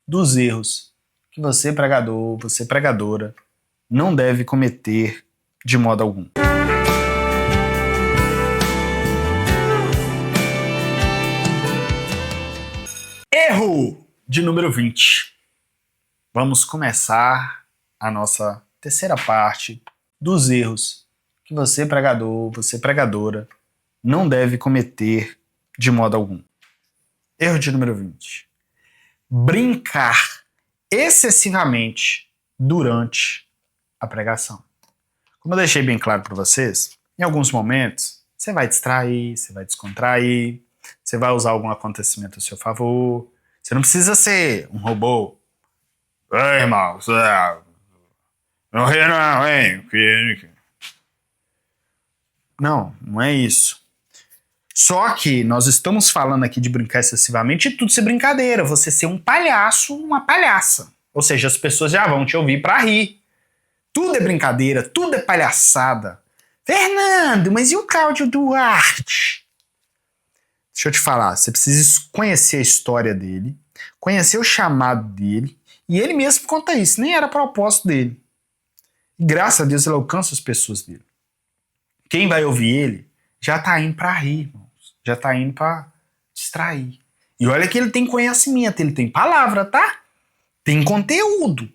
dos erros que você, pregador, você, pregadora, não deve cometer de modo algum. Erro de número 20. Vamos começar a nossa terceira parte dos erros que você, pregador, você, pregadora, não deve cometer de modo algum. Erro de número 20. Brincar excessivamente durante a pregação. Como eu deixei bem claro para vocês, em alguns momentos você vai distrair, você vai descontrair, você vai usar algum acontecimento a seu favor. Você não precisa ser um robô. Ei, irmão, não ri não, hein? Não é isso. Só que nós estamos falando aqui de brincar excessivamente e tudo ser brincadeira. Você ser um palhaço, uma palhaça. Ou seja, as pessoas já vão te ouvir pra rir. Tudo é brincadeira, tudo é palhaçada. Fernando, mas e o Cláudio Duarte? Deixa eu te falar, você precisa conhecer a história dele, conhecer o chamado dele, e ele mesmo conta isso, nem era propósito dele. E graças a Deus ele alcança as pessoas dele. Quem vai ouvir ele já tá indo pra rir, irmãos. Já tá indo pra distrair. E olha que ele tem conhecimento, ele tem palavra, tá? Tem conteúdo.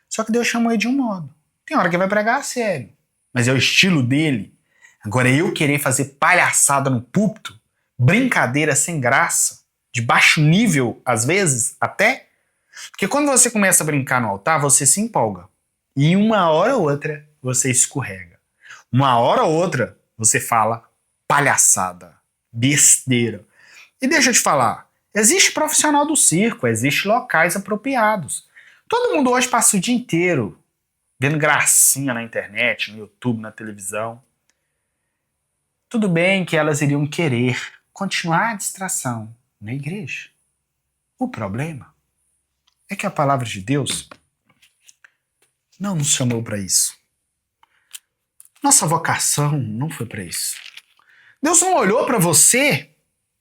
Só que Deus chamou ele de um modo. Tem hora que vai pregar a sério, mas é o estilo dele. Agora eu querer fazer palhaçada no púlpito, brincadeira sem graça, de baixo nível, às vezes, até. Porque quando você começa a brincar no altar, você se empolga. E uma hora ou outra, você escorrega. Uma hora ou outra, você fala palhaçada, besteira. E deixa eu te falar, existe profissional do circo, existe locais apropriados. Todo mundo hoje passa o dia inteiro vendo gracinha na internet, no YouTube, na televisão. Tudo bem que elas iriam querer continuar a distração na igreja. O problema é que a palavra de Deus não nos chamou para isso. Nossa vocação não foi para isso. Deus não olhou para você,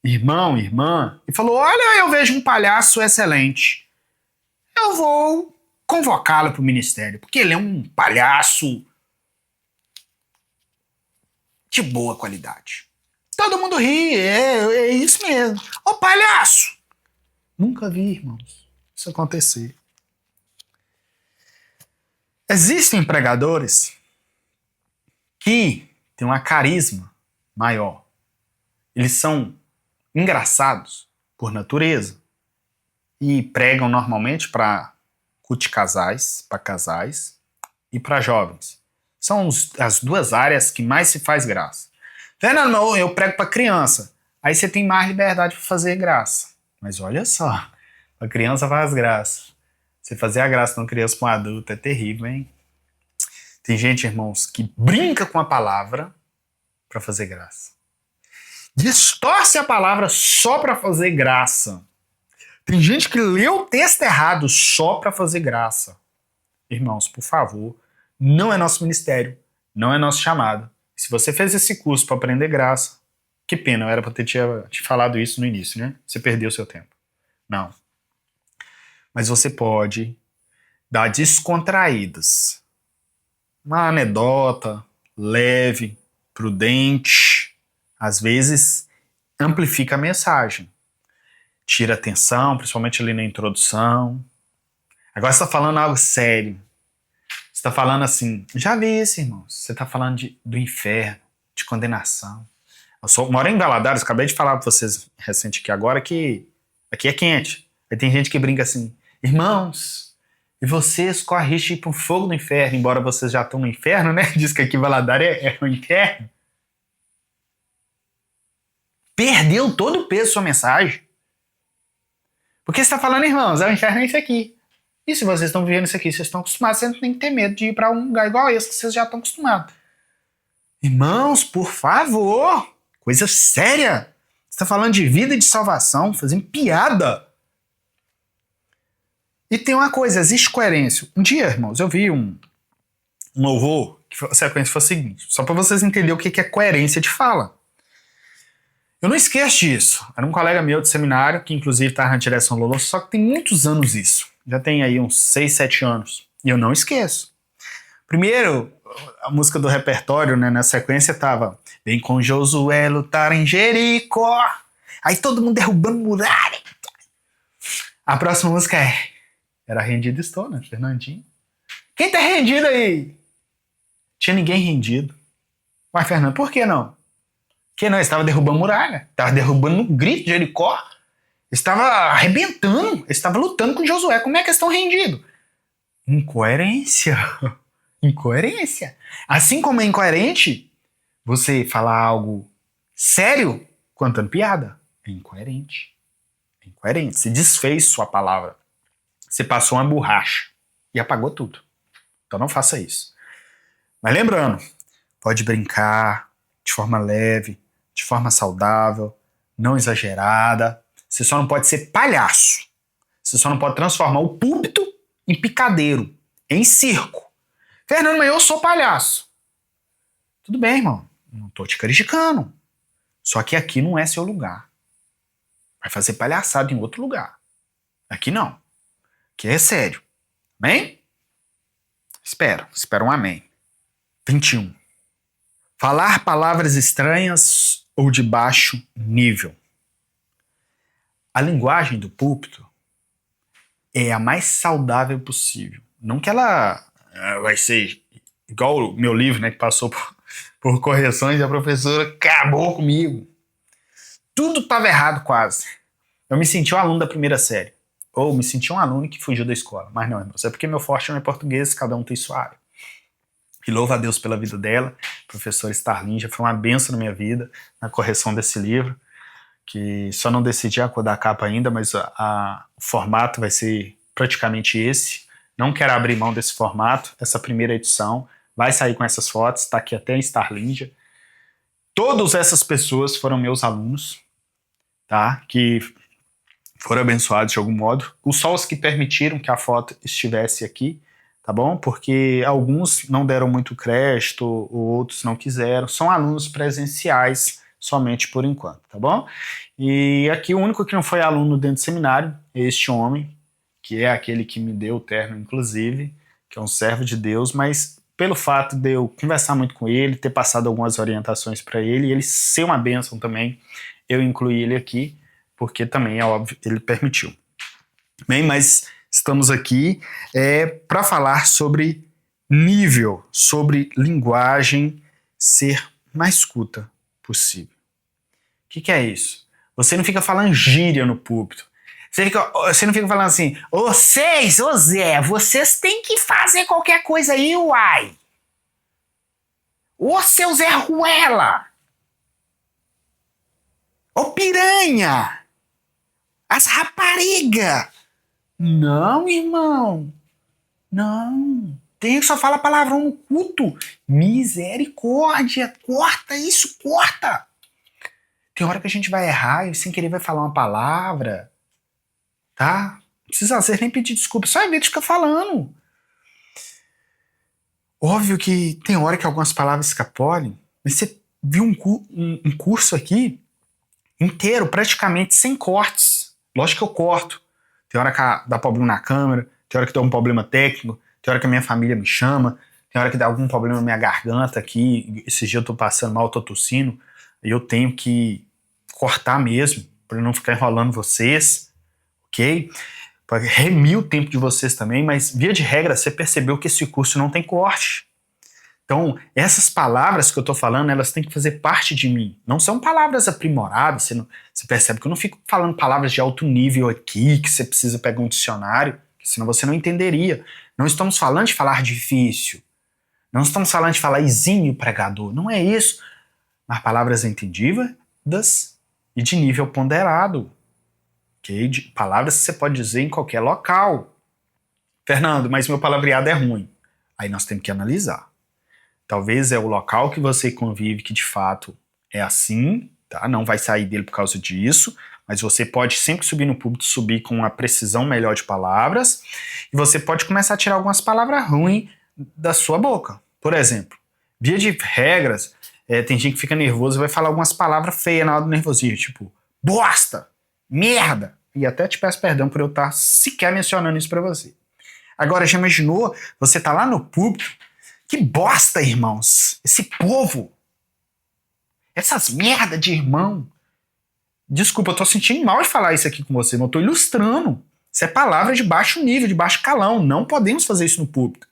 irmão, irmã, e falou: olha, eu vejo um palhaço excelente. Eu vou convocá-lo para o ministério, porque ele é um palhaço de boa qualidade. Todo mundo ri, é isso mesmo. Ô palhaço! Nunca vi, irmãos, isso acontecer. Existem pregadores que têm um carisma maior. Eles são engraçados por natureza e pregam normalmente para culto de casais, para casais e para jovens. São as duas áreas que mais se faz graça. Fernando, eu prego para criança. Aí você tem mais liberdade para fazer graça. Mas olha só, a criança faz graça. Você fazer a graça de uma criança para um adulto é terrível, hein? Tem gente, irmãos, que brinca com a palavra para fazer graça. Distorce a palavra só para fazer graça. Tem gente que lê o texto errado só para fazer graça. Irmãos, por favor, não é nosso ministério, não é nosso chamado. Se você fez esse curso para aprender graça, que pena, eu era para ter te falado isso no início, né? Você perdeu seu tempo. Não. Mas você pode dar descontraídas. Uma anedota leve, prudente, às vezes amplifica a mensagem. Tira atenção, principalmente ali na introdução. Agora você está falando algo sério. Você está falando assim, já vi isso, irmãos. Você está falando do inferno, de condenação. Eu moro em Valadares, acabei de falar para vocês recente aqui agora que aqui é quente. Aí tem gente que brinca assim, irmãos, e vocês correm risco de ir para o fogo do inferno, embora vocês já estão no inferno, né? Diz que aqui Valadares é o inferno. Perdeu todo o peso da sua mensagem. Porque você está falando, irmãos, o inferno é isso aqui. E se vocês estão vivendo isso aqui, vocês estão acostumados, vocês não tem que ter medo de ir para um lugar igual esse, que vocês já estão acostumados. Irmãos, por favor, coisa séria. Você está falando de vida e de salvação, fazendo piada. E tem uma coisa, existe coerência. Um dia, irmãos, eu vi um louvor, que a sequência foi a seguinte, só para vocês entenderem o que é coerência de fala. Eu não esqueço disso. Era um colega meu de seminário, que inclusive estava na direção do louvor, só que tem muitos anos isso. Já tem aí uns 6, 7 anos. E eu não esqueço. Primeiro, a música do repertório, né, na sequência tava Vem com Josué lutar em Jericó. Aí todo mundo derrubando muralha. A próxima música Era Rendido Estou, né, Fernandinho? Quem tá rendido aí? Tinha ninguém rendido. Mas, Fernando, por que não? Porque não, estava derrubando muralha. Estava derrubando no grito de Jericó. Estava arrebentando. Estava lutando com Josué. Como é que eles estão rendidos? Incoerência. Incoerência. Assim como é incoerente você falar algo sério contando piada. É incoerente. É incoerente. Você desfez sua palavra. Você passou uma borracha e apagou tudo. Então não faça isso. Mas lembrando, pode brincar de forma leve, de forma saudável, não exagerada. Você só não pode ser palhaço. Você só não pode transformar o púlpito em picadeiro, em circo. Fernando, mas eu sou palhaço. Tudo bem, irmão. Não tô te criticando. Só que aqui não é seu lugar. Vai fazer palhaçada em outro lugar. Aqui não. Aqui é sério. Amém? Espero um amém. 21. Falar palavras estranhas ou de baixo nível. A linguagem do púlpito é a mais saudável possível. Não que ela vai ser igual o meu livro, né, que passou por correções e a professora acabou comigo. Tudo estava errado quase. Eu me senti um aluno da primeira série. Ou me senti um aluno que fugiu da escola. Mas não, irmãos, é porque meu forte não é português, cada um tem sua área. E louvo a Deus pela vida dela. A professora Starlinja foi uma bênção na minha vida, na correção desse livro, que só não decidi a cor da capa ainda, mas o formato vai ser praticamente esse. Não quero abrir mão desse formato. Essa primeira edição vai sair com essas fotos, está aqui até em Starlinja. Todas essas pessoas foram meus alunos, tá? Que foram abençoados de algum modo. Só os que permitiram que a foto estivesse aqui, tá bom? Porque alguns não deram muito crédito, outros não quiseram. São alunos presenciais somente por enquanto, tá bom? E aqui o único que não foi aluno dentro do seminário é este homem, que é aquele que me deu o terno, inclusive, que é um servo de Deus, mas pelo fato de eu conversar muito com ele, ter passado algumas orientações para ele, e ele ser uma bênção também, eu incluí ele aqui, porque também, é óbvio, ele permitiu. Bem, mas estamos aqui para falar sobre nível, sobre linguagem, ser mais culta possível. O que é isso? Você não fica falando gíria no púlpito. Você não fica falando assim, ô Zé, vocês têm que fazer qualquer coisa aí, uai. Ô seu Zé Ruela. Ô piranha. As rapariga. Não, irmão. Não. Tem que só falar palavrão no culto. Misericórdia. Corta isso, corta. Tem hora que a gente vai errar e sem querer vai falar uma palavra. Tá? Não precisa ser nem pedir desculpa. Só evita ficar falando. Óbvio que tem hora que algumas palavras escapolem. Mas você viu um curso aqui inteiro, praticamente sem cortes. Lógico que eu corto. Tem hora que dá problema na câmera, tem hora que dá um problema técnico, tem hora que a minha família me chama, tem hora que dá algum problema na minha garganta aqui, esses dias eu tô passando mal, tô tossindo, e eu tenho que cortar mesmo, para não ficar enrolando vocês, ok? Para remir o tempo de vocês também, mas via de regra você percebeu que esse curso não tem corte. Então, essas palavras que eu tô falando, elas têm que fazer parte de mim. Não são palavras aprimoradas, você percebe que eu não fico falando palavras de alto nível aqui, que você precisa pegar um dicionário, senão você não entenderia. Não estamos falando de falar difícil. Não estamos falando de falar exímio pregador. Não é isso. Mas palavras entendíveis e de nível ponderado. Okay? Palavras que você pode dizer em qualquer local. Fernando, mas meu palavreado é ruim. Aí nós temos que analisar. Talvez é o local que você convive que de fato é assim, tá? Não vai sair dele por causa disso, mas você pode sempre subir no púlpito, subir com uma precisão melhor de palavras, e você pode começar a tirar algumas palavras ruins da sua boca. Por exemplo, via de regras, tem gente que fica nervoso e vai falar algumas palavras feias na hora do nervosismo, tipo bosta, merda, e até te peço perdão por eu estar sequer mencionando isso pra você. Agora, já imaginou, você tá lá no púlpito, que bosta, irmãos, esse povo, essas merda de irmão. Desculpa, eu tô sentindo mal de falar isso aqui com você, mas eu tô ilustrando. Isso é palavra de baixo nível, de baixo calão, não podemos fazer isso no púlpito.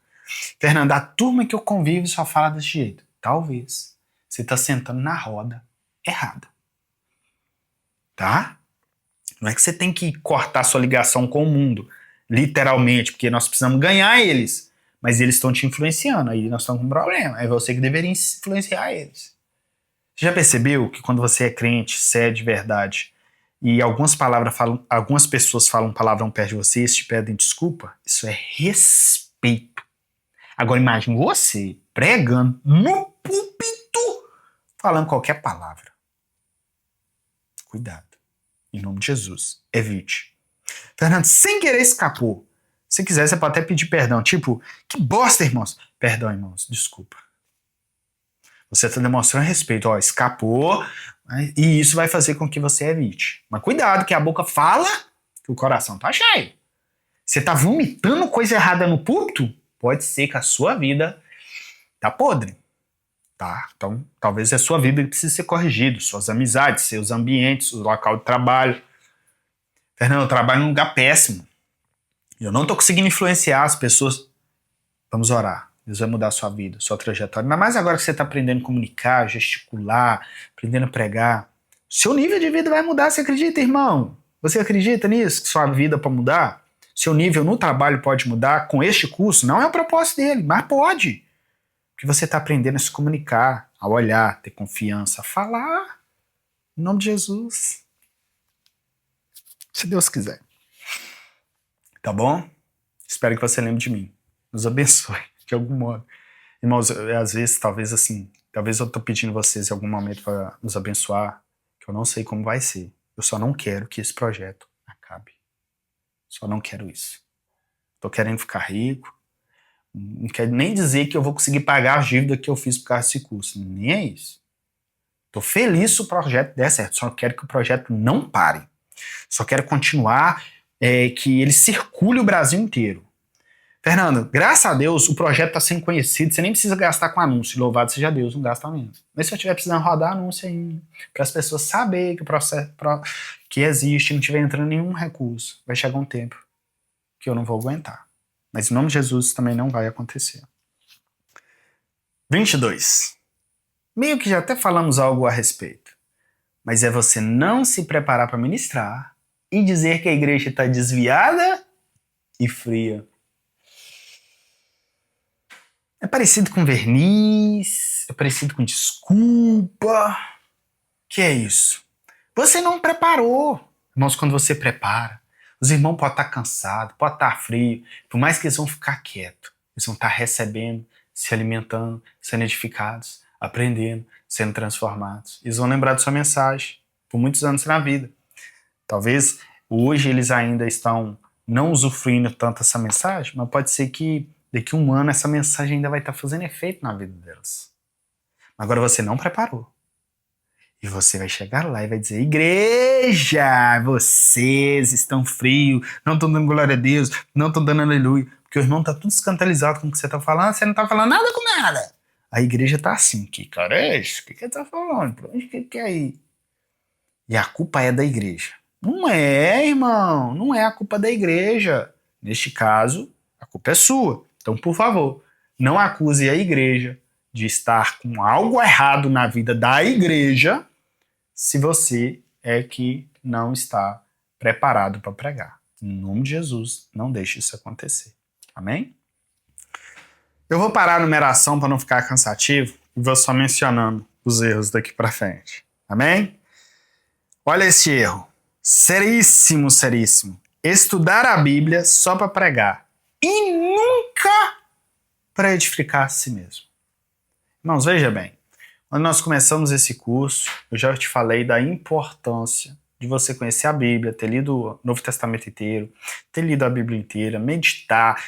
Fernando, a turma que eu convivo só fala desse jeito. Talvez você tá sentando na roda errada. Tá? Não é que você tem que cortar sua ligação com o mundo, literalmente, porque nós precisamos ganhar eles, mas eles estão te influenciando, aí nós estamos com um problema, é você que deveria influenciar eles. Você já percebeu que quando você é crente, você é de verdade, e algumas pessoas falam palavrão perto de você e te pedem desculpa? Isso é respeito. Agora imagine você pregando no púlpito, falando qualquer palavra. Cuidado. Em nome de Jesus, evite. Fernando, sem querer escapou. Se quiser, você pode até pedir perdão. Tipo, que bosta, irmãos. Perdão, irmãos, desculpa. Você está demonstrando respeito. Ó, escapou, e isso vai fazer com que você evite. Mas cuidado, que a boca fala que o coração tá cheio. Você tá vomitando coisa errada no púlpito? Pode ser que a sua vida tá podre. Tá? Então, talvez a sua vida precise ser corrigida, suas amizades, seus ambientes, o local de trabalho. Fernando, eu trabalho num lugar péssimo. Eu não tô conseguindo influenciar as pessoas. Vamos orar. Deus vai mudar a sua vida, sua trajetória. Ainda mais agora que você está aprendendo a comunicar, gesticular, aprendendo a pregar. Seu nível de vida vai mudar, você acredita, irmão? Você acredita nisso, que sua vida pode mudar? Seu nível no trabalho pode mudar com este curso? Não é o propósito dele, mas pode. Porque você está aprendendo a se comunicar, a olhar, ter confiança, a falar. Em nome de Jesus. Se Deus quiser. Tá bom? Espero que você lembre de mim. Nos abençoe, de algum modo. Irmãos, às vezes, talvez eu tô pedindo vocês em algum momento para nos abençoar, que eu não sei como vai ser. Eu só não quero que esse projeto acabe. Só não quero isso. Tô querendo ficar rico. Não quero nem dizer que eu vou conseguir pagar a dívida que eu fiz por causa desse curso. Nem é isso. Tô feliz se o projeto der certo. Só quero que o projeto não pare. Só quero continuar, que ele circule o Brasil inteiro. Fernando, graças a Deus o projeto está sendo conhecido, você nem precisa gastar com anúncio, louvado seja Deus, não gasta menos. Mas se eu estiver precisando rodar anúncio ainda, para as pessoas saberem que o processo que existe, não estiver entrando nenhum recurso, vai chegar um tempo que eu não vou aguentar. Mas em nome de Jesus isso também não vai acontecer. 22. Meio que já até falamos algo a respeito, mas é você não se preparar para ministrar e dizer que a igreja está desviada e fria. É parecido com verniz, é parecido com desculpa. Que é isso? Você não preparou. Irmãos, quando você prepara, os irmãos podem estar cansados, podem estar frios, por mais que eles vão ficar quietos, eles vão estar recebendo, se alimentando, sendo edificados, aprendendo, sendo transformados. Eles vão lembrar de sua mensagem por muitos anos na vida. Talvez hoje eles ainda estão não usufruindo tanto dessa mensagem, mas pode ser que daqui a um ano essa mensagem ainda vai estar fazendo efeito na vida delas. Agora você não preparou. E você vai chegar lá e vai dizer: igreja, vocês estão frios, não estão dando glória a Deus, não estão dando aleluia. Porque o irmão está tudo escandalizado com o que você está falando, você não está falando nada com nada. A igreja está assim: que cara é esse? O que ele está falando? Pra onde que é ir? E a culpa é da igreja. Não é, irmão, não é a culpa da igreja. Neste caso, a culpa é sua. Então, por favor, não acuse a igreja de estar com algo errado na vida da igreja se você é que não está preparado para pregar. Em nome de Jesus, não deixe isso acontecer. Amém? Eu vou parar a numeração para não ficar cansativo e vou só mencionando os erros daqui para frente. Amém? Olha esse erro. Seríssimo, seríssimo. Estudar a Bíblia só para pregar. E nunca para edificar a si mesmo. Irmãos, veja bem. Quando nós começamos esse curso, eu já te falei da importância de você conhecer a Bíblia, ter lido o Novo Testamento inteiro, ter lido a Bíblia inteira, meditar.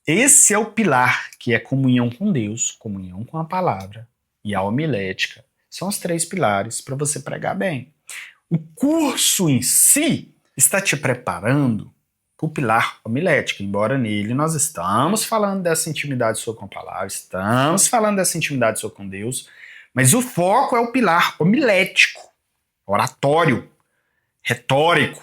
Esse é o pilar, que é comunhão com Deus, comunhão com a palavra e a homilética. São os 3 pilares para você pregar bem. O curso em si, está te preparando para o pilar homilético, embora nele nós estamos falando dessa intimidade sua com a palavra, estamos falando dessa intimidade sua com Deus, mas o foco é o pilar homilético, oratório, retórico,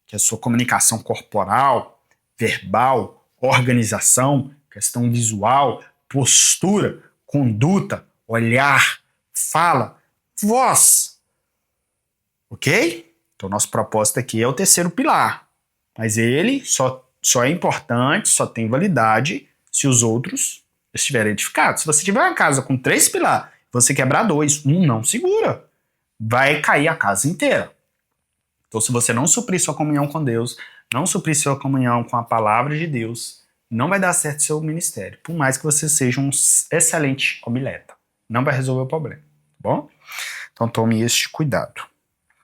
que é a sua comunicação corporal, verbal, organização, questão visual, postura, conduta, olhar, fala, voz. Ok? Então, nosso propósito aqui é o terceiro pilar. Mas ele só é importante, só tem validade se os outros estiverem edificados. Se você tiver uma casa com 3 pilares, você quebrar 2, um não segura. Vai cair a casa inteira. Então, se você não suprir sua comunhão com Deus, não suprir sua comunhão com a palavra de Deus, não vai dar certo seu ministério. Por mais que você seja um excelente homileta. Não vai resolver o problema. Tá bom? Então, tome este cuidado.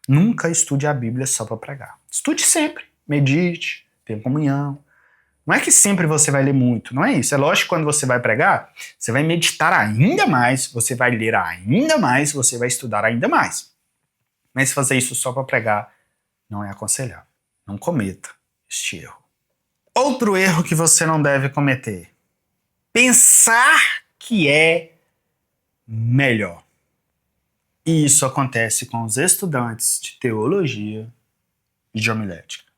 Nunca estude a Bíblia só para pregar. Estude sempre. Medite, tenha comunhão. Não é que sempre você vai ler muito, não é isso. É lógico que quando você vai pregar, você vai meditar ainda mais, você vai ler ainda mais, você vai estudar ainda mais. Mas fazer isso só para pregar não é aconselhável. Não cometa este erro. Outro erro que você não deve cometer. Pensar que é melhor. E isso acontece com os estudantes de teologia e de homilética.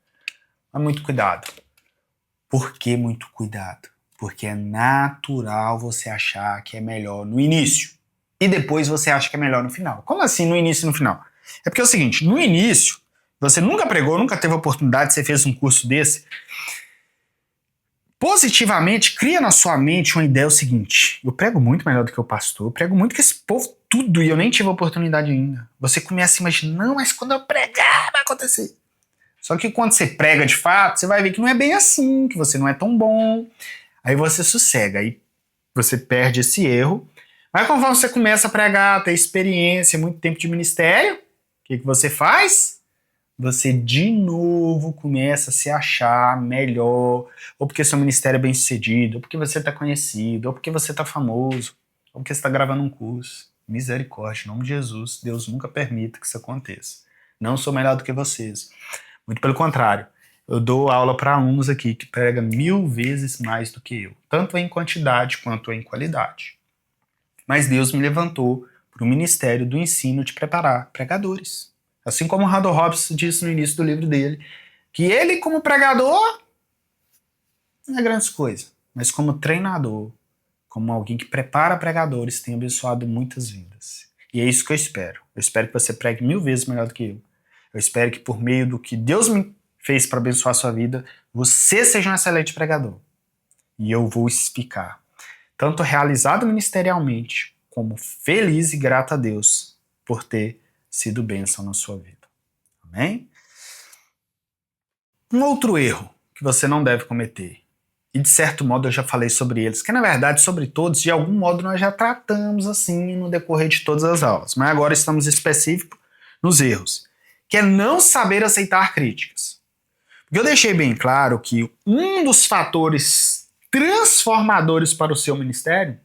Mas muito cuidado. Por que muito cuidado? Porque é natural você achar que é melhor no início. E depois você acha que é melhor no final. Como assim no início e no final? É porque é o seguinte, no início, você nunca pregou, nunca teve oportunidade, você fez um curso desse. Positivamente, cria na sua mente uma ideia o seguinte: eu prego muito melhor do que o pastor, eu prego muito que esse povo tudo e eu nem tive a oportunidade ainda. Você começa a imaginar, não, mas quando eu pregar vai acontecer. Só que quando você prega de fato, você vai ver que não é bem assim, que você não é tão bom. Aí você sossega, aí você perde esse erro. Mas conforme você começa a pregar, ter experiência, muito tempo de ministério, o que você faz? Você de novo começa a se achar melhor, ou porque seu ministério é bem sucedido, ou porque você está conhecido, ou porque você está famoso, ou porque você está gravando um curso. Misericórdia, em nome de Jesus, Deus nunca permita que isso aconteça. Não sou melhor do que vocês. Muito pelo contrário, eu dou aula para alunos aqui que pregam 1000 vezes mais do que eu, tanto em quantidade quanto em qualidade. Mas Deus me levantou para o ministério do ensino de preparar pregadores. Assim como o Randall Hobbs disse no início do livro dele, que ele como pregador não é grande coisa, mas como treinador, como alguém que prepara pregadores, tem abençoado muitas vidas. E é isso que eu espero. Eu espero que você pregue 1000 vezes melhor do que eu. Eu espero que por meio do que Deus me fez para abençoar a sua vida, você seja um excelente pregador. E eu vou ficar tanto realizado ministerialmente, como feliz e grato a Deus por ter sido bênção na sua vida. Amém? Um outro erro que você não deve cometer, e de certo modo eu já falei sobre eles, que na verdade sobre todos, de algum modo nós já tratamos assim no decorrer de todas as aulas, mas agora estamos específicos nos erros, que é não saber aceitar críticas. Porque eu deixei bem claro que um dos fatores transformadores para o seu ministério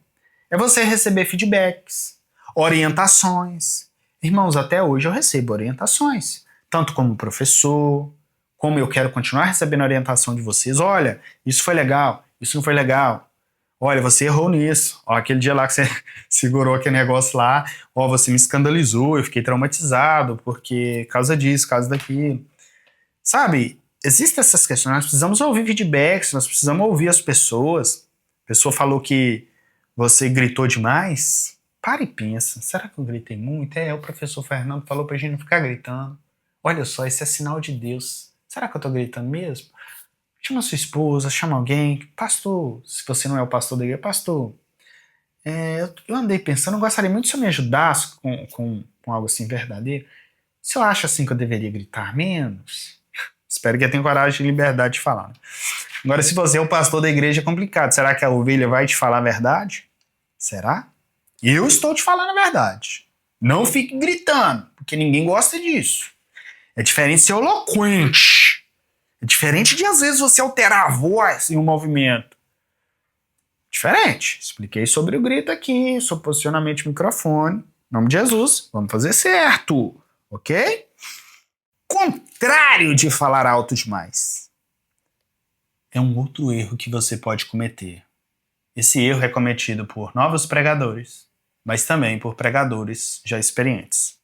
é você receber feedbacks, orientações. Irmãos, até hoje eu recebo orientações, tanto como professor, como eu quero continuar recebendo orientação de vocês. Olha, isso foi legal, isso não foi legal. Olha, você errou nisso. Ó, aquele dia lá que você segurou aquele negócio lá, ó, você me escandalizou, eu fiquei traumatizado, porque causa disso, causa daquilo. Sabe, existem essas questões, nós precisamos ouvir feedbacks, nós precisamos ouvir as pessoas. A pessoa falou que você gritou demais. Para e pensa, será que eu gritei muito? O professor Fernando falou pra gente não ficar gritando. Olha só, esse é sinal de Deus. Será que eu tô gritando mesmo? Chama sua esposa, chama alguém. Pastor, se você não é o pastor da igreja, pastor, eu andei pensando, eu gostaria muito se eu me ajudasse com algo assim verdadeiro. Se eu acho assim que eu deveria gritar menos, espero que eu tenha coragem e liberdade de falar. Agora, se você é o pastor da igreja, é complicado. Será que a ovelha vai te falar a verdade? Será? Eu estou te falando a verdade. Não fique gritando, porque ninguém gosta disso. É diferente ser eloquente. É diferente de, às vezes, você alterar a voz em um movimento. Diferente. Expliquei sobre o grito aqui, sobre posicionamento de microfone. Em nome de Jesus, vamos fazer certo. Ok? contrário de falar alto demais. É um outro erro que você pode cometer. Esse erro é cometido por novos pregadores, mas também por pregadores já experientes.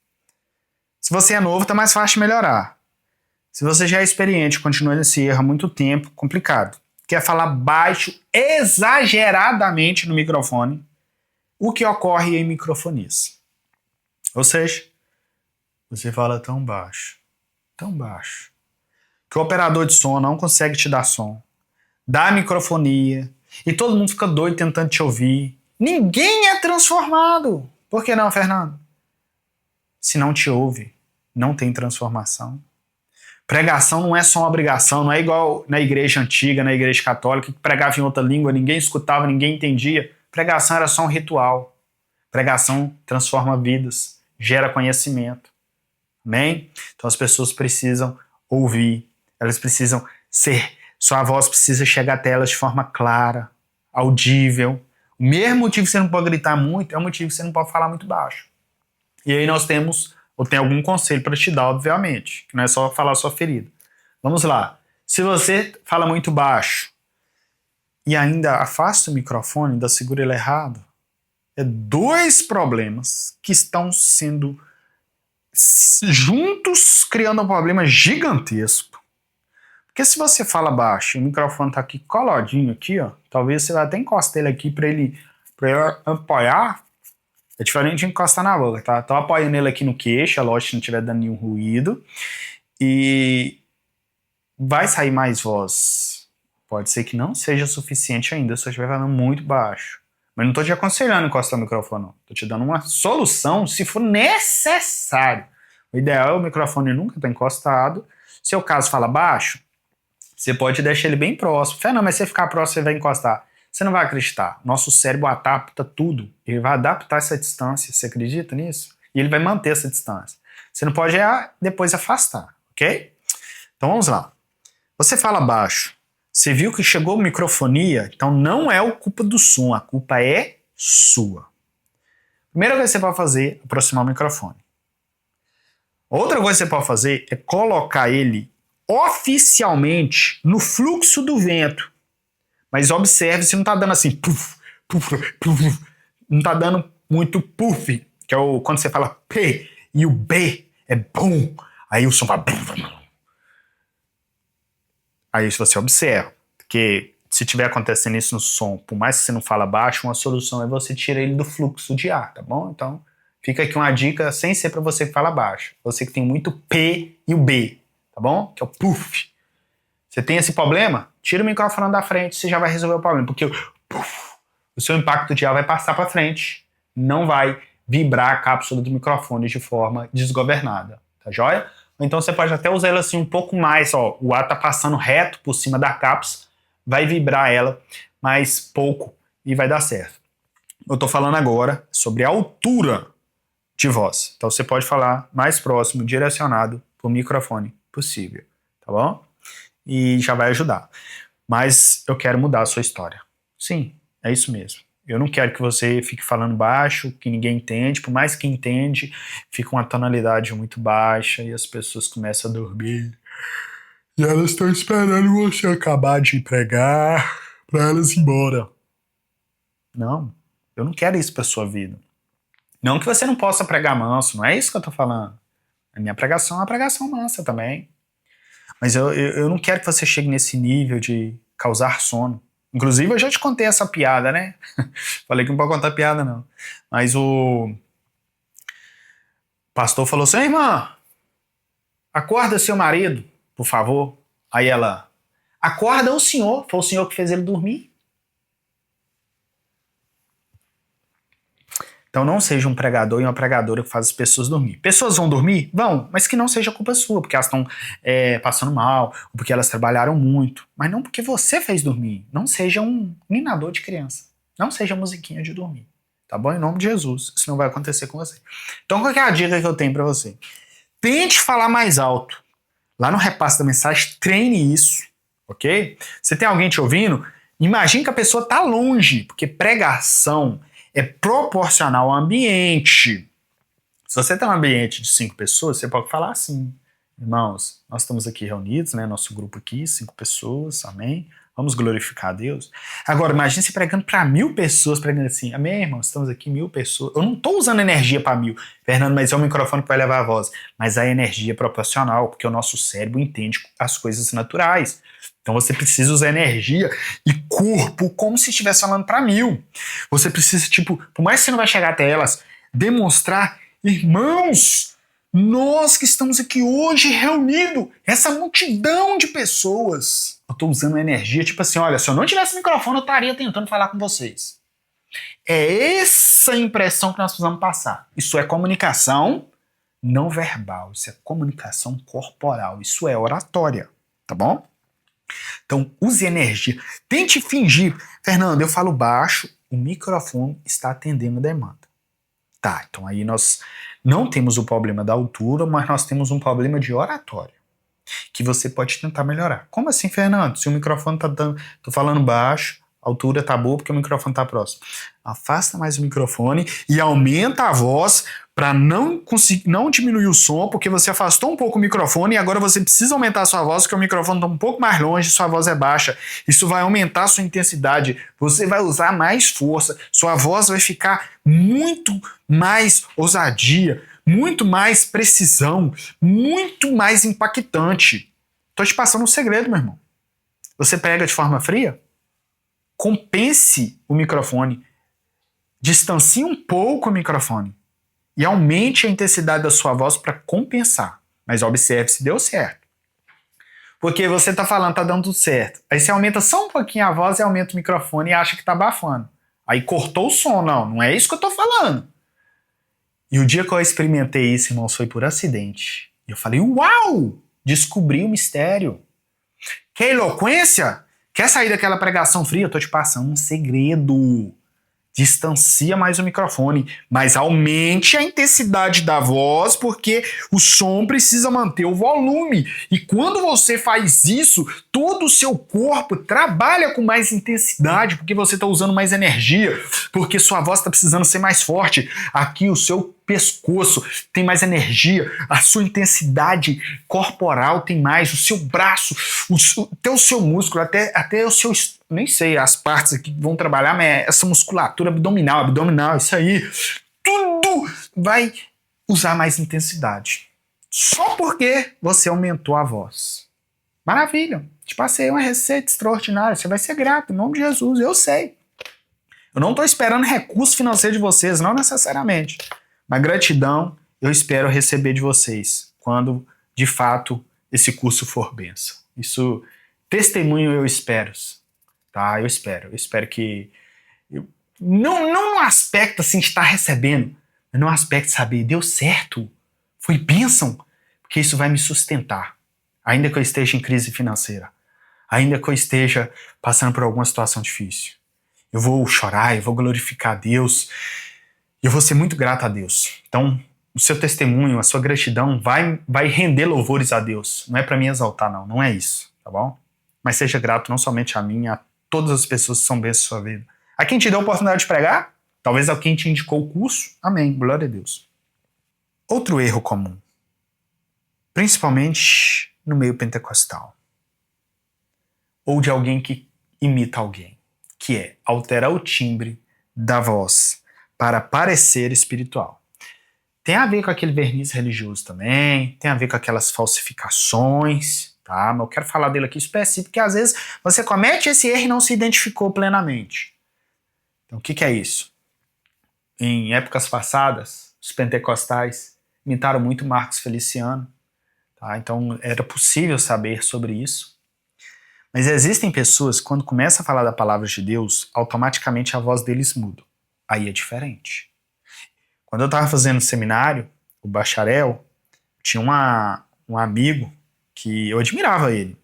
Se você é novo, tá mais fácil de melhorar. Se você já é experiente e continua nesse erro há muito tempo, complicado. Quer falar baixo exageradamente no microfone, o que ocorre em microfonias. Ou seja, você fala tão baixo, que o operador de som não consegue te dar som, dá microfonia, e todo mundo fica doido tentando te ouvir. Ninguém é transformado. Por que não, Fernando? Se não te ouve, não tem transformação. Pregação não é só uma obrigação, não é igual na igreja antiga, na igreja católica, que pregava em outra língua, ninguém escutava, ninguém entendia. Pregação era só um ritual. Pregação transforma vidas, gera conhecimento. Amém? Então as pessoas precisam ouvir, elas precisam sua voz precisa chegar até elas de forma clara, audível. O mesmo motivo que você não pode gritar muito é o motivo que você não pode falar muito baixo. E aí nós temos, ou tem algum conselho para te dar, obviamente, que não é só falar a sua ferida. Vamos lá. Se você fala muito baixo e ainda afasta o microfone, ainda segura ele errado, é dois problemas que estão sendo juntos criando um problema gigantesco. Porque se você fala baixo e o microfone tá aqui coladinho aqui, ó, talvez você vai até encostar ele aqui para ele apoiar. É diferente de encostar na boca, tá? Tô apoiando ele aqui no queixo, é lógico que não estiver dando nenhum ruído. E vai sair mais voz. Pode ser que não seja suficiente ainda se eu estiver falando muito baixo. Mas não tô te aconselhando a encostar no microfone, não. Tô te dando uma solução se for necessário. O ideal é o microfone nunca estar encostado. Se o caso fala baixo, você pode deixar ele bem próximo. Fernando, mas se você ficar próximo, você vai encostar. Você não vai acreditar. Nosso cérebro adapta tudo. Ele vai adaptar essa distância. Você acredita nisso? E ele vai manter essa distância. Você não pode depois afastar, ok? Então vamos lá. Você fala baixo. Você viu que chegou microfonia, então não é a culpa do som, a culpa é sua. Primeira coisa que você pode fazer é aproximar o microfone. Outra coisa que você pode fazer é colocar ele oficialmente no fluxo do vento. Mas observe se não está dando assim, puff, puff, puff, não está dando muito puff, que é quando você fala P e o B é bom, aí o som vai... Aí se você observa, porque se tiver acontecendo isso no som, por mais que você não fala baixo, uma solução é você tirar ele do fluxo de ar, tá bom? Então fica aqui uma dica sem ser para você que fala baixo, você que tem muito P e o B, tá bom? Que é o puff. Você tem esse problema? Tira o microfone da frente, você já vai resolver o problema, porque o seu impacto de ar vai passar para frente, não vai vibrar a cápsula do microfone de forma desgovernada, tá joia? Ou então você pode até usar ela assim um pouco mais, ó, o ar tá passando reto por cima da cápsula, vai vibrar ela mais pouco e vai dar certo. Eu tô falando agora sobre a altura de voz, então você pode falar mais próximo, direcionado pro microfone possível, tá bom? E já vai ajudar. Mas eu quero mudar a sua história. Sim, é isso mesmo. Eu não quero que você fique falando baixo, que ninguém entende, por mais que entende, fica uma tonalidade muito baixa e as pessoas começam a dormir. E elas estão esperando você acabar de pregar para elas ir embora. Não, eu não quero isso para sua vida. Não que você não possa pregar manso, não é isso que eu tô falando. A minha pregação é uma pregação mansa também. Mas eu não quero que você chegue nesse nível de causar sono. Inclusive, eu já te contei essa piada, né? Falei que não pode contar piada, não. Mas o pastor falou assim, irmã, acorda seu marido, por favor. Aí ela, acorda o senhor. Foi o senhor que fez ele dormir. Então não seja um pregador e uma pregadora que faz as pessoas dormir. Pessoas vão dormir? Vão, mas que não seja culpa sua, porque elas estão passando mal, ou porque elas trabalharam muito. Mas não porque você fez dormir. Não seja um ninador de criança. Não seja musiquinha de dormir. Tá bom? Em nome de Jesus. Isso não vai acontecer com você. Então qual que é a dica que eu tenho pra você? Tente falar mais alto. Lá no repasse da mensagem, treine isso. Ok? Você tem alguém te ouvindo? Imagine que a pessoa tá longe, porque pregação é proporcional ao ambiente. Se você tem um ambiente de 5 pessoas, você pode falar assim. Irmãos, nós estamos aqui reunidos, né? Nosso grupo aqui, 5 pessoas, amém? Vamos glorificar a Deus. Agora, imagine você pregando para 1.000 pessoas, pregando assim, amém, irmãos? Estamos aqui 1.000 pessoas. Eu não estou usando energia para 1.000, Fernando, mas é o microfone que vai levar a voz. Mas a energia é proporcional, porque o nosso cérebro entende as coisas naturais. Então você precisa usar energia e corpo como se estivesse falando para 1.000. Você precisa, tipo, por mais que você não vai chegar até elas, demonstrar, irmãos, nós que estamos aqui hoje reunidos, essa multidão de pessoas. Eu estou usando energia, tipo assim, olha, se eu não tivesse microfone, eu estaria tentando falar com vocês. É essa impressão que nós precisamos passar. Isso é comunicação não verbal, isso é comunicação corporal, isso é oratória, tá bom? Então, use energia. Tente fingir. Fernando, eu falo baixo, o microfone está atendendo a demanda. Tá, então aí nós não temos o problema da altura, mas nós temos um problema de oratória, que você pode tentar melhorar. Como assim, Fernando? Se o microfone tô falando baixo, a altura tá boa porque o microfone tá próximo. Afasta mais o microfone e aumenta a voz para não diminuir o som, porque você afastou um pouco o microfone e agora você precisa aumentar a sua voz, porque o microfone está um pouco mais longe, sua voz é baixa. Isso vai aumentar a sua intensidade, você vai usar mais força, sua voz vai ficar muito mais ousadia, muito mais precisão, muito mais impactante. Tô te passando um segredo, meu irmão. Você prega de forma fria? Compense o microfone. Distancie um pouco o microfone. E aumente a intensidade da sua voz para compensar. Mas observe se deu certo. Porque você está falando, está dando tudo certo. Aí você aumenta só um pouquinho a voz e aumenta o microfone e acha que está abafando. Aí cortou o som. Não é isso que eu estou falando. E o dia que eu experimentei isso, irmãos, foi por acidente. E eu falei, uau! Descobri o mistério. Quer eloquência? Quer sair daquela pregação fria? Eu tô te passando um segredo. Distancia mais o microfone, mas aumente a intensidade da voz, porque o som precisa manter o volume. E quando você faz isso, todo o seu corpo trabalha com mais intensidade, porque você está usando mais energia, porque sua voz está precisando ser mais forte. Aqui o seu pescoço tem mais energia, a sua intensidade corporal tem mais, o seu braço, até o seu músculo, até o seu, nem sei, as partes aqui que vão trabalhar, mas essa musculatura abdominal, isso aí, tudo vai usar mais intensidade. Só porque você aumentou a voz. Maravilha, te passei uma receita extraordinária, você vai ser grato, em nome de Jesus, eu sei. Eu não estou esperando recurso financeiro de vocês, não necessariamente. Mas gratidão eu espero receber de vocês quando, de fato, esse curso for bênção. Isso, testemunho eu espero, tá? Eu espero que... Não no aspecto assim de estar recebendo, mas no aspecto de saber, deu certo, foi bênção, porque isso vai me sustentar. Ainda que eu esteja em crise financeira, ainda que eu esteja passando por alguma situação difícil. Eu vou chorar, eu vou glorificar a Deus, e eu vou ser muito grato a Deus. Então, o seu testemunho, a sua gratidão vai render louvores a Deus. Não é para me exaltar, não é isso, tá bom? Mas seja grato não somente a mim, a todas as pessoas que são bênçãos na sua vida. A quem te deu a oportunidade de pregar, talvez a quem te indicou o curso, amém, glória a Deus. Outro erro comum, principalmente no meio pentecostal, ou de alguém que imita alguém, que é alterar o timbre da voz para parecer espiritual. Tem a ver com aquele verniz religioso também, tem a ver com aquelas falsificações, tá? Mas eu quero falar dele aqui específico, porque às vezes você comete esse erro e não se identificou plenamente. Então o que é isso? Em épocas passadas, os pentecostais imitaram muito Marcos Feliciano, tá? Então era possível saber sobre isso. Mas existem pessoas que quando começa a falar da palavra de Deus, automaticamente a voz deles muda. Aí é diferente. Quando eu estava fazendo seminário, o bacharel, tinha um amigo que eu admirava ele.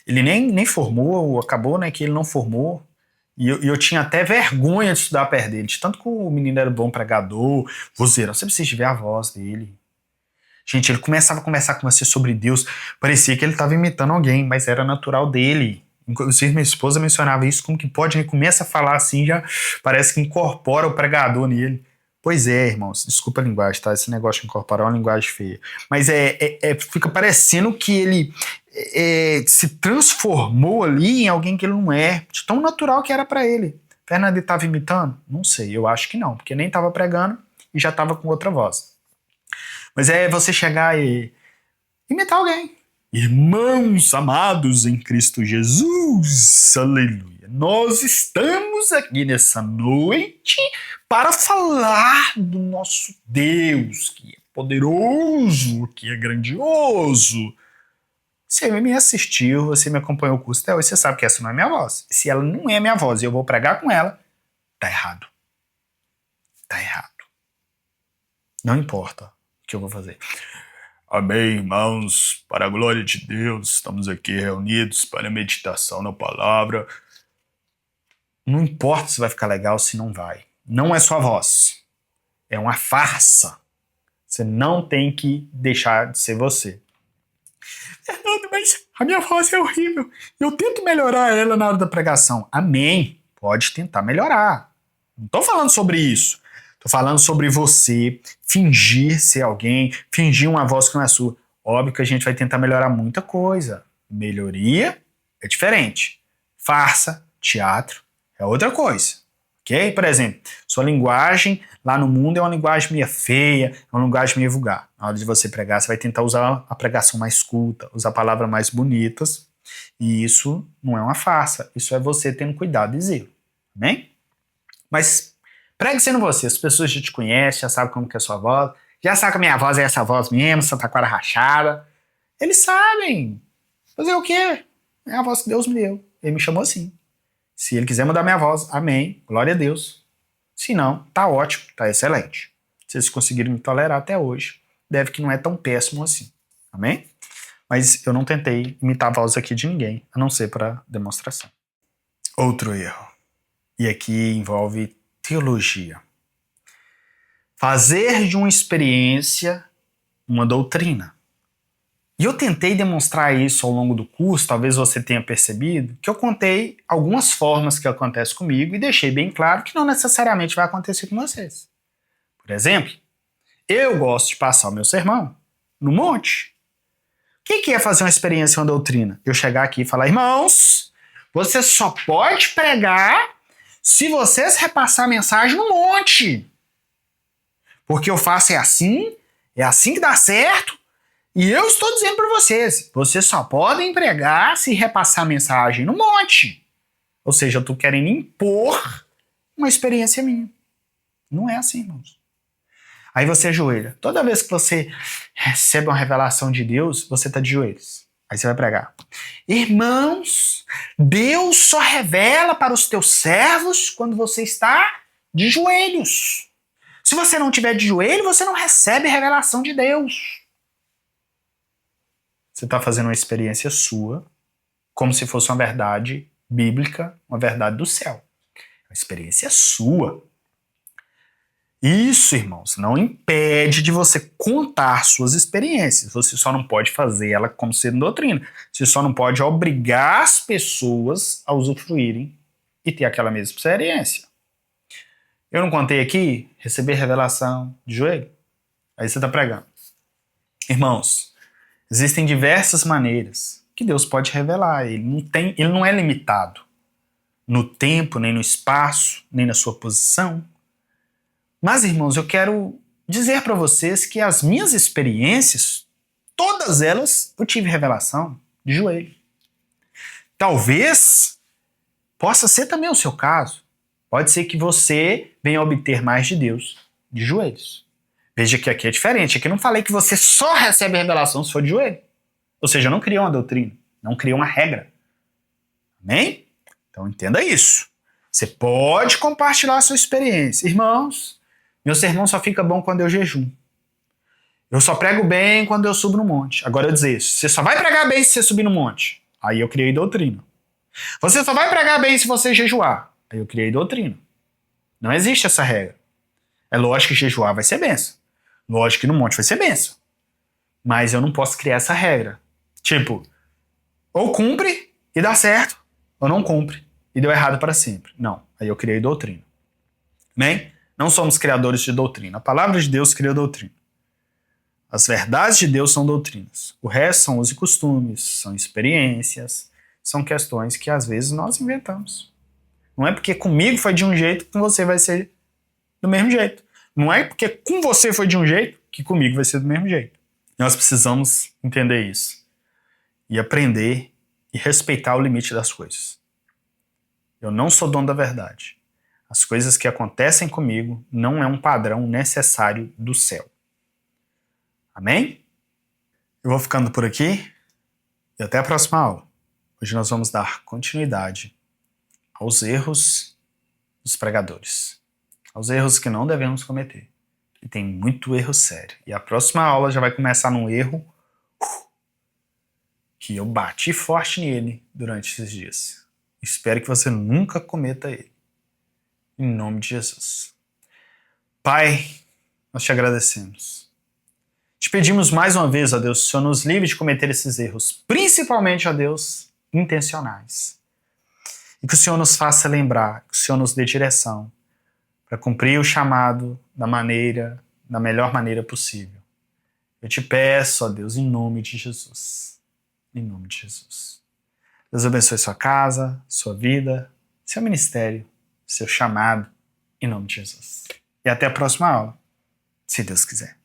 Ele nem formou, acabou, né, que ele não formou. E eu tinha até vergonha de estudar perto dele. De tanto que o menino era bom pregador, vozeirão. Você precisa ver a voz dele. Gente, ele começava a conversar com você sobre Deus. Parecia que ele estava imitando alguém, mas era natural dele. Inclusive, minha esposa mencionava isso, como que pode, ele começa a falar assim, já parece que incorpora o pregador nele. Pois é, irmãos, desculpa a linguagem, tá? Esse negócio de incorporar é uma linguagem feia. Mas fica parecendo que ele se transformou ali em alguém que ele não é, de tão natural que era pra ele. Fernando estava imitando? Não sei, eu acho que não, porque nem estava pregando e já estava com outra voz. Mas é você chegar e imitar alguém. Irmãos amados em Cristo Jesus, aleluia. Nós estamos aqui nessa noite para falar do nosso Deus, que é poderoso, que é grandioso. Você me assistiu, você me acompanhou o curso até hoje, você sabe que essa não é minha voz. Se ela não é minha voz e eu vou pregar com ela, tá errado. Tá errado. Não importa o que eu vou fazer. Amém, irmãos, para a glória de Deus, estamos aqui reunidos para a meditação na palavra. Não importa se vai ficar legal, se não vai. Não é sua voz. É uma farsa. Você não tem que deixar de ser você. Fernando, mas a minha voz é horrível. Eu tento melhorar ela na hora da pregação. Amém. Pode tentar melhorar. Não estou falando sobre isso. Estou falando sobre você fingir ser alguém, fingir uma voz que não é sua. Óbvio que a gente vai tentar melhorar muita coisa. Melhoria é diferente. Farsa, teatro, é outra coisa. Ok? Por exemplo, sua linguagem lá no mundo é uma linguagem meio feia, é uma linguagem meio vulgar. Na hora de você pregar, você vai tentar usar a pregação mais culta, usar palavras mais bonitas. E isso não é uma farsa. Isso é você tendo cuidado e zelo. Amém? Mas pregue sendo você, as pessoas já te conhecem, já sabem como que é a sua voz, já sabem que a minha voz é essa voz mesmo, Santa Clara rachada. Eles sabem. Fazer o quê? É a voz que Deus me deu. Ele me chamou assim. Se ele quiser mudar minha voz, amém, glória a Deus. Se não, tá ótimo, tá excelente. Se vocês conseguiram me tolerar até hoje, deve que não é tão péssimo assim. Amém? Mas eu não tentei imitar a voz aqui de ninguém, a não ser para demonstração. Outro erro. E aqui envolve teologia. Fazer de uma experiência uma doutrina. E eu tentei demonstrar isso ao longo do curso, talvez você tenha percebido, que eu contei algumas formas que acontece comigo e deixei bem claro que não necessariamente vai acontecer com vocês. Por exemplo, eu gosto de passar o meu sermão no monte. O que é fazer uma experiência, uma doutrina? Eu chegar aqui e falar, irmãos, você só pode pregar se vocês repassar a mensagem no monte. Porque eu faço é assim que dá certo, e eu estou dizendo para vocês só podem pregar se repassar a mensagem no monte. Ou seja, eu estou querendo impor uma experiência minha. Não é assim, irmãos. Aí você ajoelha. Toda vez que você recebe uma revelação de Deus, você está de joelhos. Aí você vai pregar. Irmãos, Deus só revela para os teus servos quando você está de joelhos. Se você não estiver de joelho, você não recebe revelação de Deus. Você está fazendo uma experiência sua, como se fosse uma verdade bíblica, uma verdade do céu. Uma experiência sua. Isso, irmãos, não impede de você contar suas experiências. Você só não pode fazer ela como sendo doutrina. Você só não pode obrigar as pessoas a usufruírem e ter aquela mesma experiência. Eu não contei aqui receber revelação de joelho? Aí você está pregando. Irmãos, existem diversas maneiras que Deus pode revelar. Ele não é limitado no tempo, nem no espaço, nem na sua posição. Mas, irmãos, eu quero dizer para vocês que as minhas experiências, todas elas, eu tive revelação de joelho. Talvez possa ser também o seu caso. Pode ser que você venha obter mais de Deus de joelhos. Veja que aqui é diferente. Aqui eu não falei que você só recebe revelação se for de joelho. Ou seja, eu não criei uma doutrina, não criei uma regra. Amém? Então entenda isso. Você pode compartilhar a sua experiência. Irmãos, meu sermão só fica bom quando eu jejum. Eu só prego bem quando eu subo no monte. Agora eu dizer isso. Você só vai pregar bem se você subir no monte. Aí eu criei doutrina. Você só vai pregar bem se você jejuar. Aí eu criei doutrina. Não existe essa regra. É lógico que jejuar vai ser benção. Lógico que no monte vai ser benção. Mas eu não posso criar essa regra. Tipo, ou cumpre e dá certo, ou não cumpre e deu errado para sempre. Não. Aí eu criei doutrina. Amém? Não somos criadores de doutrina. A palavra de Deus cria doutrina. As verdades de Deus são doutrinas. O resto são usos e costumes, são experiências, são questões que às vezes nós inventamos. Não é porque comigo foi de um jeito que com você vai ser do mesmo jeito. Não é porque com você foi de um jeito que comigo vai ser do mesmo jeito. Nós precisamos entender isso. E aprender e respeitar o limite das coisas. Eu não sou dono da verdade. As coisas que acontecem comigo não é um padrão necessário do céu. Amém? Eu vou ficando por aqui e até a próxima aula. Hoje nós vamos dar continuidade aos erros dos pregadores. Aos erros que não devemos cometer. E tem muito erro sério. E a próxima aula já vai começar num erro que eu bati forte nele durante esses dias. Espero que você nunca cometa ele. Em nome de Jesus. Pai, nós te agradecemos. Te pedimos mais uma vez, ó Deus, que o Senhor nos livre de cometer esses erros, principalmente, ó Deus, intencionais. E que o Senhor nos faça lembrar, que o Senhor nos dê direção para cumprir o chamado da melhor maneira possível. Eu te peço, ó Deus, em nome de Jesus. Em nome de Jesus. Deus abençoe sua casa, sua vida, seu ministério, seu chamado, em nome de Jesus. E até a próxima aula, se Deus quiser.